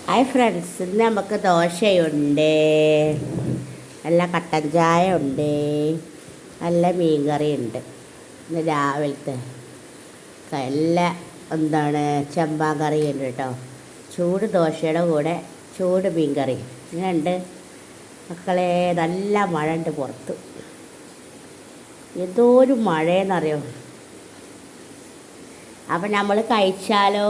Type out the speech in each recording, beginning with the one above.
Hi friends, ഇന്ന് നമുക്ക് ദോശയുണ്ട്, നല്ല കട്ടൻ ചായ ഉണ്ട്, നല്ല മീൻകറി ഉണ്ട്. ഇന്ന് രാവിലത്തെ എല്ലാ ചെമ്പാൻ കറി ഉണ്ട് കേട്ടോ. ചൂട് ദോശയുടെ കൂടെ ചൂട് മീൻകറി ഇങ്ങനെയുണ്ട് മക്കളെ. നല്ല മഴ ഉണ്ട് പുറത്ത്. എന്തോ ഒരു മഴയെന്നറിയോ. അപ്പം നമ്മൾ കഴിച്ചാലോ?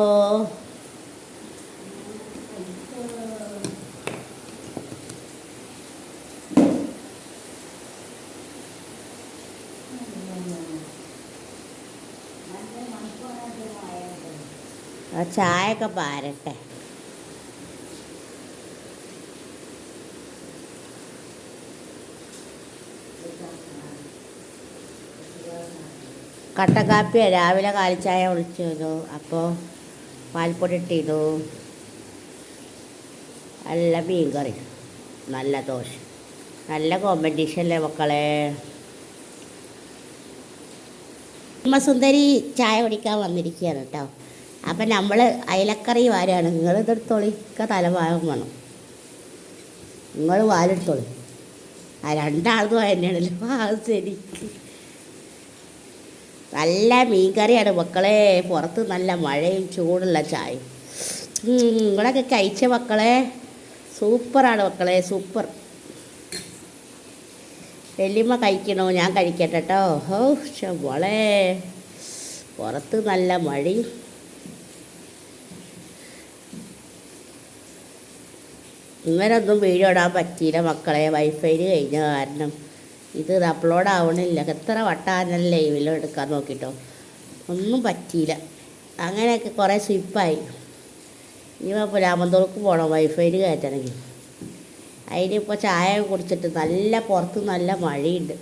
ചായയൊക്കെ പാരട്ടെ. കട്ടൻ കാപ്പി രാവിലെ കാലിച്ചായ ഒഴിച്ചു, അപ്പോൾ പാൽപ്പൊടി ഇട്ടിരുന്നു. നല്ല മീൻ കറി, നല്ല ദോശ, നല്ല കോമ്പറ്റീഷനല്ലേ മക്കളെ. സുന്ദരി ചായ കുടിക്കാൻ വന്നിരിക്കുകയാണ് കേട്ടോ. അപ്പം നമ്മൾ അയലക്കറി വാരാണ്. നിങ്ങൾ ഇതെടുത്തോളി, തലഭാഗം വേണം, നിങ്ങൾ വാലെടുത്തോളി. രണ്ടാൾക്കും തന്നെയാണല്ലോ. ശരി, നല്ല മീൻകറിയാണ് മക്കളെ. പുറത്ത് നല്ല മഴയും ചൂടുള്ള ചായയും. നിങ്ങളൊക്കെ കഴിച്ച മക്കളെ, സൂപ്പറാണ് മക്കളെ, സൂപ്പർ. വല്യമ്മ കഴിക്കണോ? ഞാൻ കഴിക്കട്ടെ കേട്ടോ. മോളെ, പുറത്ത് നല്ല മഴയും. ഇങ്ങനൊന്നും വീഡിയോ ഇടാൻ പറ്റിയില്ല മക്കളെ, വൈഫൈയിൽ കഴിഞ്ഞ കാരണം. ഇത് അപ്ലോഡ് ആവണില്ല. എത്ര വട്ടാനല്ല ലൈവിലും എടുക്കാൻ നോക്കിട്ടോ, ഒന്നും പറ്റിയില്ല. അങ്ങനെയൊക്കെ കുറേ സ്വിപ്പായി. ഇനിയിപ്പോൾ രാമന്തോൾക്ക് പോകണം വൈഫൈയിൽ കയറ്റണമെങ്കിൽ. അതിനിപ്പോൾ ചായ കുടിച്ചിട്ട് നല്ല പുറത്ത് നല്ല മഴയുണ്ട്.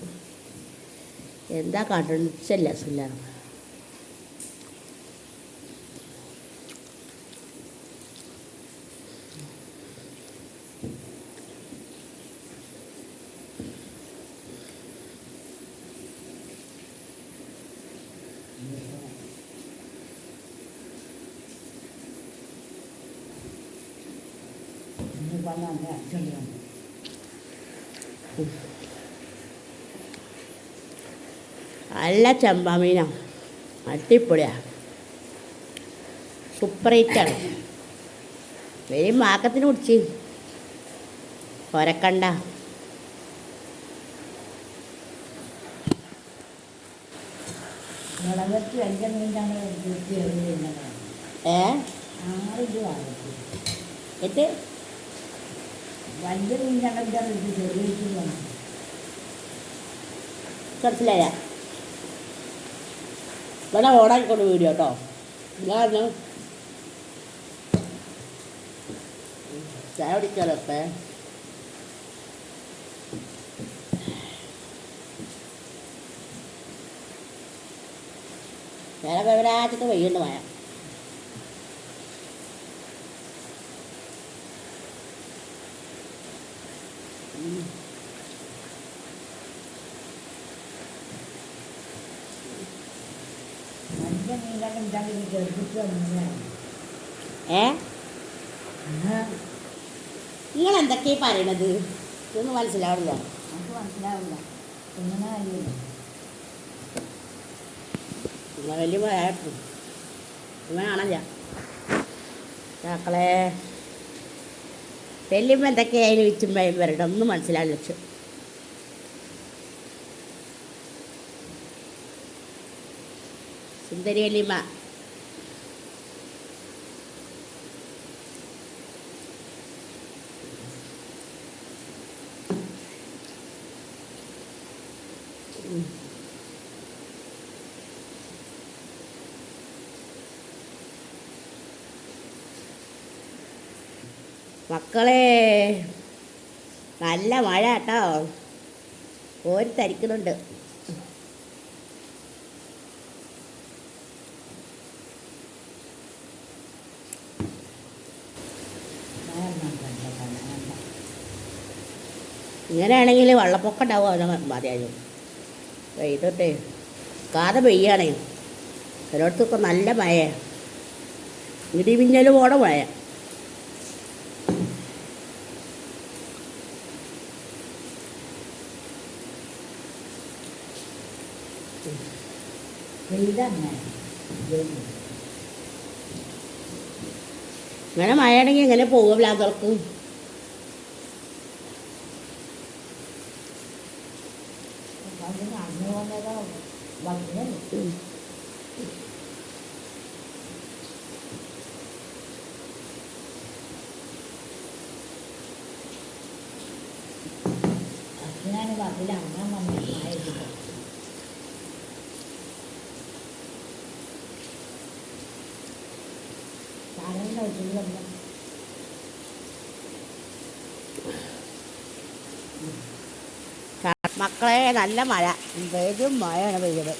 എന്താ കണ്ടിച്ചല്ല സുല്ല. നല്ല ചെമ്പാമീനാണ്, അടിപൊളിയാണ്, സൂപ്പറേറ്റാണ്. വരും മാക്കത്തിന് കുടിച്ച് ഒരക്കണ്ട. എന്നിട്ട് മനസ്സിലായ ഇവിടെ ഓടാക്കിക്കൊണ്ട് വീഡിയോ കേട്ടോ. കാരണം ചായ കുടിക്കാലൊക്കെ വേറെ വിവരാച്ചിട്ട് വെയ്യുണ്ട് മഴ. നിങ്ങൾ എന്തൊക്കെയാ പറയണത്? ഇതൊന്നും മനസ്സിലാവില്ല. വലിയ കാണാ മക്കളെ. വലിയമ്മ എന്തൊക്കെയായാലും വിച്ചും ഭയം വരട്ടെ, ഒന്നും മനസ്സിലാവില്ല. വെച്ചു സുന്ദരി വല്യമ്മ. മക്കളെ, നല്ല മഴ കേട്ടോ, ഓര് തരിക്കുന്നുണ്ട്. ഇങ്ങനെയാണെങ്കിൽ വെള്ളപ്പൊക്കം ഉണ്ടാവും. അവനെ മതിയായും പെയ്തോട്ടെ, കാതെ പെയ്യാണേ. ചിലയിടത്തൊക്കെ നല്ല മഴ, ഇടിമിന്നൽ പോണ മഴ. ഇങ്ങനെ മഴയാണെങ്കിൽ എങ്ങനെ പോകും ലാതർക്ക്? മക്കളെ നല്ല മഴ, പെരും മഴയാണ് പെയ്തത്.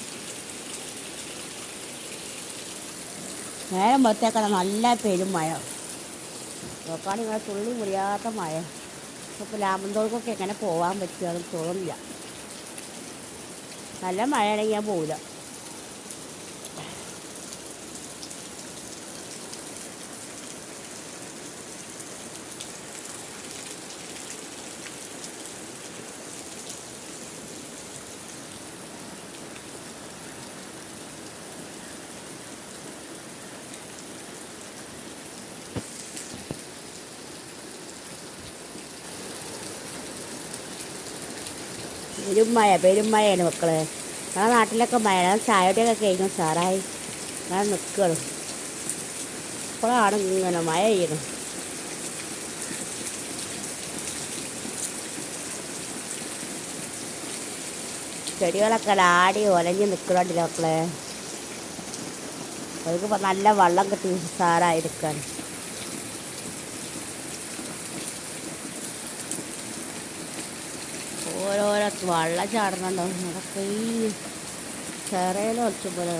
നേരം പുറത്തേക്കാണ് നല്ല പെരും മഴ. നോക്കാൻ ഇങ്ങനെ തുള്ളി മുറിയാത്ത മഴ. ഇപ്പോൾ ലാമന്തോൾക്കൊക്കെ എങ്ങനെ പോകാൻ പറ്റുകയെന്ന് തോന്നുന്നില്ല. നല്ല മഴയാണെങ്കിൽ ഞാൻ പോവില്ല. പെരും മഴയാണ് മക്കളെ. ഞങ്ങളുടെ നാട്ടിലൊക്കെ മഴ. ചായയുടെയൊക്കെ കഴിഞ്ഞു സാറായി ഞാൻ നിൽക്കണം. ഇപ്പോഴാണ് ഇങ്ങനെ മഴ പെയ്യണം. ചെടികളൊക്കെ ആടി ഒലഞ്ഞ് നിൽക്കണില്ല മക്കളെ. അവർക്ക് നല്ല വെള്ളം കിട്ടി സാറായി നിൽക്കാൻ. ഓരോരോ വെള്ളം ചാടണുണ്ടോ അതൊക്കെ ഈ ചെറയിലും ഒളിച്ചു പോലെ.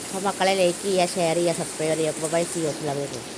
അപ്പോൾ മക്കളെ ലൈക്ക് ചെയ്യുക, ഷെയർ ചെയ്യുക, സബ്സ്ക്രൈബ് ചെയ്യുക. Bye, see U.